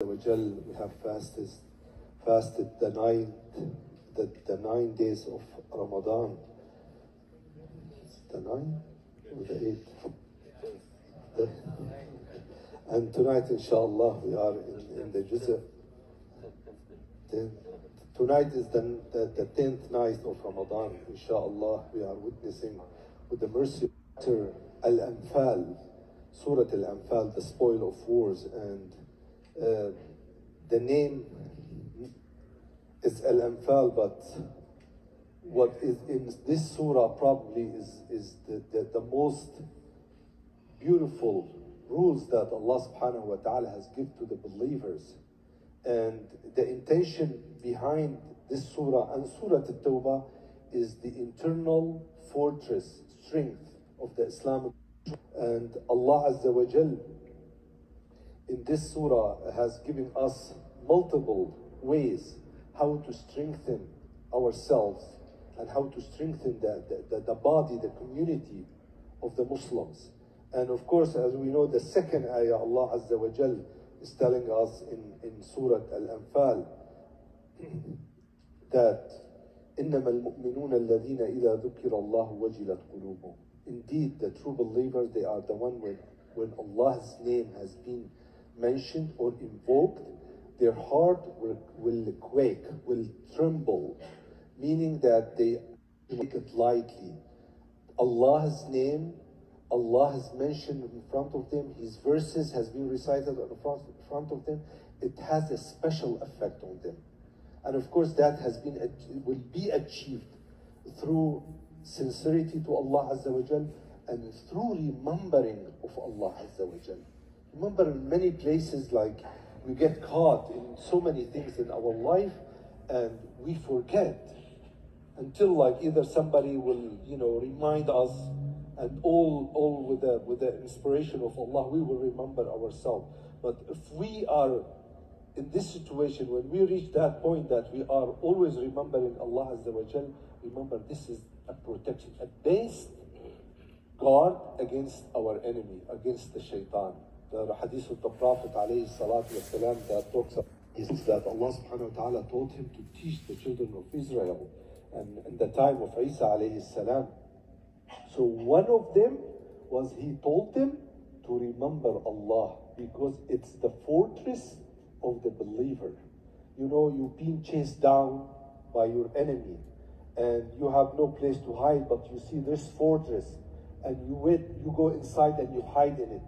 We have fasted the 9 days of Ramadan. It's the 9 or the 8? And tonight, inshallah, we are in the Juz'a. Tonight is the 10th night of Ramadan. Inshallah, we are witnessing with the mercy of Sura Al Anfal, Sura Al Anfal, the spoil of wars, and the name is Al Anfal, but what is in this surah probably is the most beautiful rules that Allah subhanahu wa ta'ala has given to the believers. And the intention behind this surah and Surah At-Tawbah is the internal fortress strength of the Islamic. And Allah Azza wa Jal in this surah has given us multiple ways how to strengthen ourselves and how to strengthen the body, the community of the Muslims. And of course, as we know, the second ayah, Allah Azza wa Jal is telling us in Surah Al Anfal that إِنَّمَا الْمُؤْمِنُونَ الَّذِينَ إِذَا ذُكِّرَ اللَّهُ وَجِلَتْ قُلُوبُهُم. Indeed, the true believers, they are the one when Allah's name has been mentioned or invoked, their heart will quake, will tremble, meaning that they take it lightly. Allah's name, Allah has mentioned in front of them, His verses has been recited in front of them, it has a special effect on them. And of course that will be achieved through sincerity to Allah Azza wa Jal and through remembering of Allah Azza wa Jal. Remember, in many places, like, we get caught in so many things in our life and we forget until, like, either somebody will, remind us, and all with the inspiration of Allah, we will remember ourselves. But if we are in this situation, when we reach that point that we are always remembering Allah Azza wa Jal, remember this is a protection, a base guard against our enemy, against the shaitan. The hadith of the Prophet alayhi salatu wasalam that talks about is that Allah subhanahu wa ta'ala told him to teach the children of Israel and in the time of Isa alayhi salam. So one of them was he told them to remember Allah because it's the fortress of the believer. You've been chased down by your enemy and you have no place to hide, but you see this fortress and you go inside and you hide in it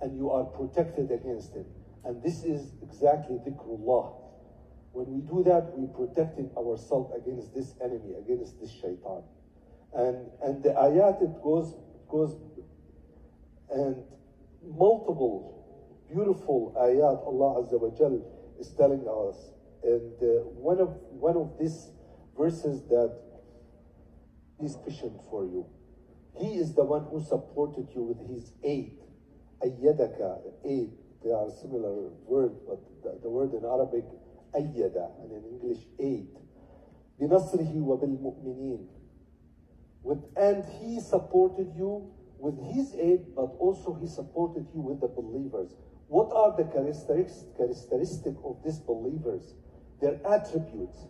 and you are protected against it. And this is exactly dhikrullah. When we do that, we're protecting ourselves against this enemy, against this shaitan. And the ayat, it goes and multiple beautiful ayat Allah Azza wa Jal is telling us. And one of these verses that is sufficient for you. He is the one who supported you with His aid. Ayyadaka, aid. They are similar words, but the word in Arabic, ayyada, and in English, aid. بِنَصْرِهِ وَبِالْمُؤْمِنِينَ. And He supported you with His aid, but also He supported you with the believers. What are the characteristics of these believers? Their attributes,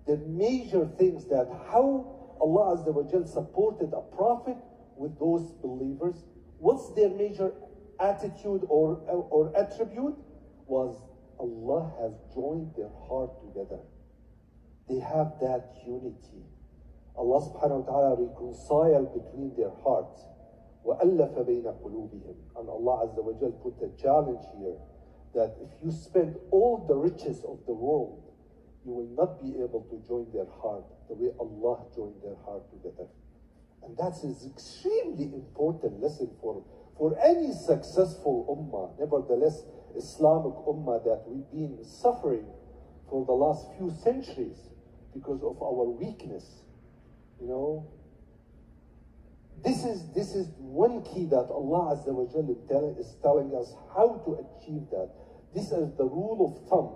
their major things, that how Allah Azza wa Jal supported a prophet with those believers. What's their major attitude or attribute? Was Allah has joined their heart together. They have that unity. Allah subhanahu wa ta'ala reconciled between their hearts. وَأَلَّفَ بَيْنَ قُلُوبِهِمْ. And Allah Azza wa Jal put a challenge here that if you spend all the riches of the world, you will not be able to join their heart the way Allah joined their heart together. And that's an extremely important lesson for any successful ummah. Nevertheless, Islamic ummah that we've been suffering for the last few centuries because of our weakness. This is one key that Allah Azza wa Jalla is telling us how to achieve that. This is the rule of thumb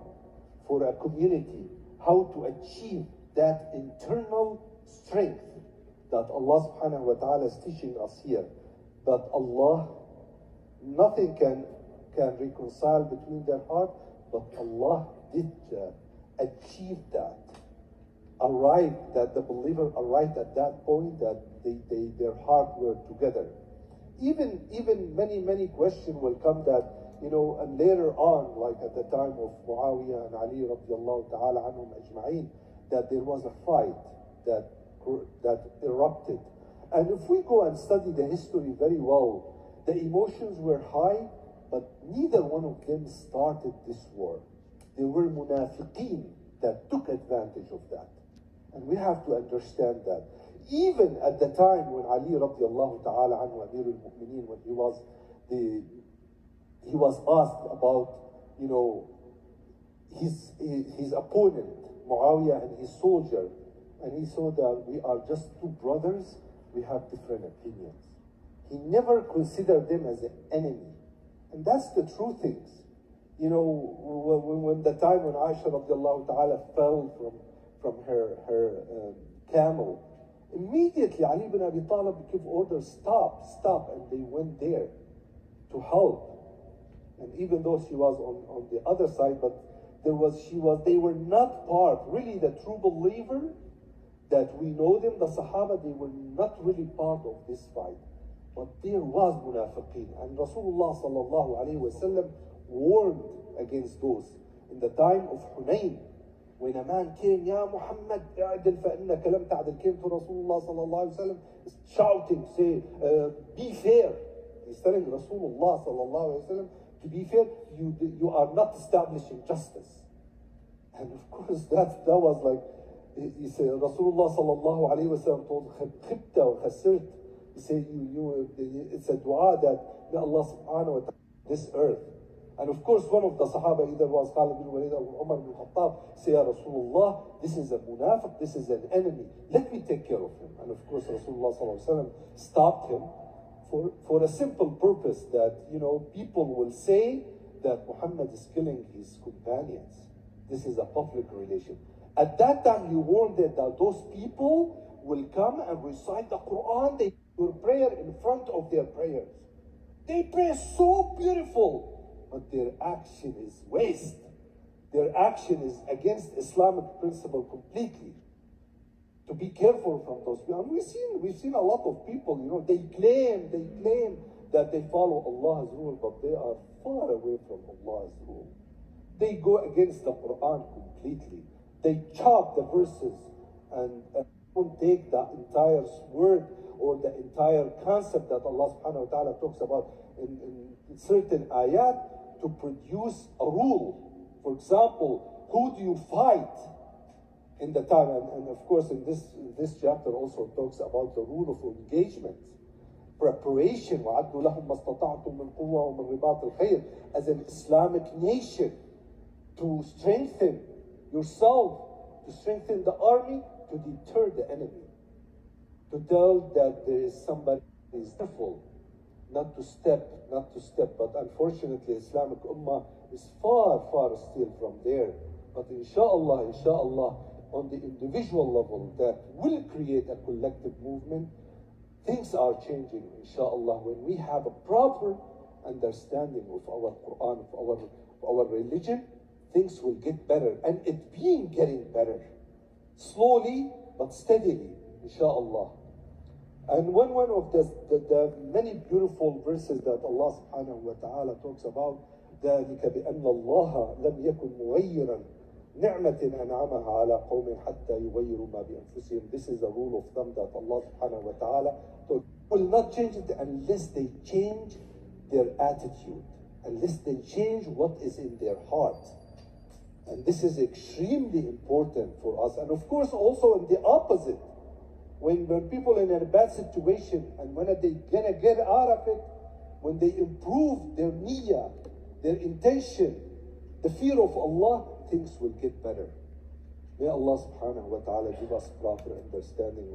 for a community, how to achieve that internal strength that Allah subhanahu wa ta'ala is teaching us here. But Allah, nothing can reconcile between their heart But Allah did achieve that. Arrived, that the believer arrived at that point that their hearts were together. Even many questions will come that, and later on, like at the time of Muawiyah and Ali radiallahu ta'ala anhum ajma'in, that there was a fight that erupted. And if we go and study the history very well, the emotions were high, but neither one of them started this war. There were munafiqeen that took advantage of that. And we have to understand that. Even at the time when Ali radiallahu ta'ala anhu, Amir al-Mu'mineen, when he was asked about, his opponent, Muawiyah, and his soldier, and he saw that we are just two brothers, we have different opinions. He never considered them as an enemy. And that's the true things. When the time when Aisha radiallahu ta'ala fell from her camel, immediately Ali ibn Abi Talib gave order, stop, and they went there to help. And even though she was on the other side, but they were not part, really the true believer that we know them, the Sahaba, they were not really part of this fight. But there was munafiqeen, and Rasulullah sallallahu alayhi wa sallam warned against those. In the time of Hunayn, when a man came, Ya Muhammad, i'dil fa'innak lam ta'dil, came to Rasulullah sallallahu alayhi wa sallam, shouting, say, be fair. He's telling Rasulullah sallallahu alayhi wa sallam to be fair, you are not establishing justice. And of course that was like, he said, Rasulullah sallallahu alayhi wa sallam told, khibta wa khasirt. He said, it's a dua that may Allah subhanahu wa ta'ala this earth. And of course, one of the Sahaba, either was Khalid bin Walid or Umar bin Khattab, say, Ya Rasulullah, this is a munafiq, this is an enemy. Let me take care of him. And of course, Rasulullah sallallahu alayhi wa sallam stopped him for a simple purpose that, people will say that Muhammad is killing his companions. This is a public relation. At that time, he warned that those people will come and recite the Quran, they do prayer in front of their prayers. They pray so beautiful, but their action is waste. Their action is against Islamic principle completely. To be careful from those people. And we've seen a lot of people, they claim that they follow Allah's rule, but they are far away from Allah's rule. They go against the Quran completely. They chop the verses and don't take the entire word or the entire concept that Allah subhanahu wa ta'ala talks about in certain ayat to produce a rule. For example, who do you fight in the time? And of course, in this chapter also talks about the rule of engagement, preparation. وَعَدُّوا لَهُمْ مَا اسْتَطَعْتُم مِّن قُوَّةٍ وَمِن رِّبَاطِ الْخَيْلِ, as an Islamic nation, to strengthen yourself, to strengthen the army, to deter the enemy, to tell that there is somebody who is careful, not to step. But unfortunately, Islamic ummah is far still from there. But inshallah, on the individual level that will create a collective movement, things are changing, inshallah, when we have a proper understanding of our Quran, of our religion. Things will get better, and it's getting better, slowly but steadily, inshallah. And one of the many beautiful verses that Allah subhanahu wa ta'ala talks about, ذَلِكَ بِأَنَّ اللَّهَ لَمْ يَكُنْ مُغَيِّرًا نِعْمَةٍ أَنْعَمَهَا عَلَى قَوْمٍ حَتَّى يُغَيِّرُوا مَا بِأَنفُسِهِمْ. This is a rule of thumb that Allah subhanahu wa ta'ala will not change it unless they change their attitude, unless they change what is in their heart. And this is extremely important for us. And of course, also in the opposite, when people in a bad situation, and when they gonna get out of it, when they improve their niyyah, their intention, the fear of Allah, things will get better. May Allah subhanahu wa ta'ala give us proper understanding.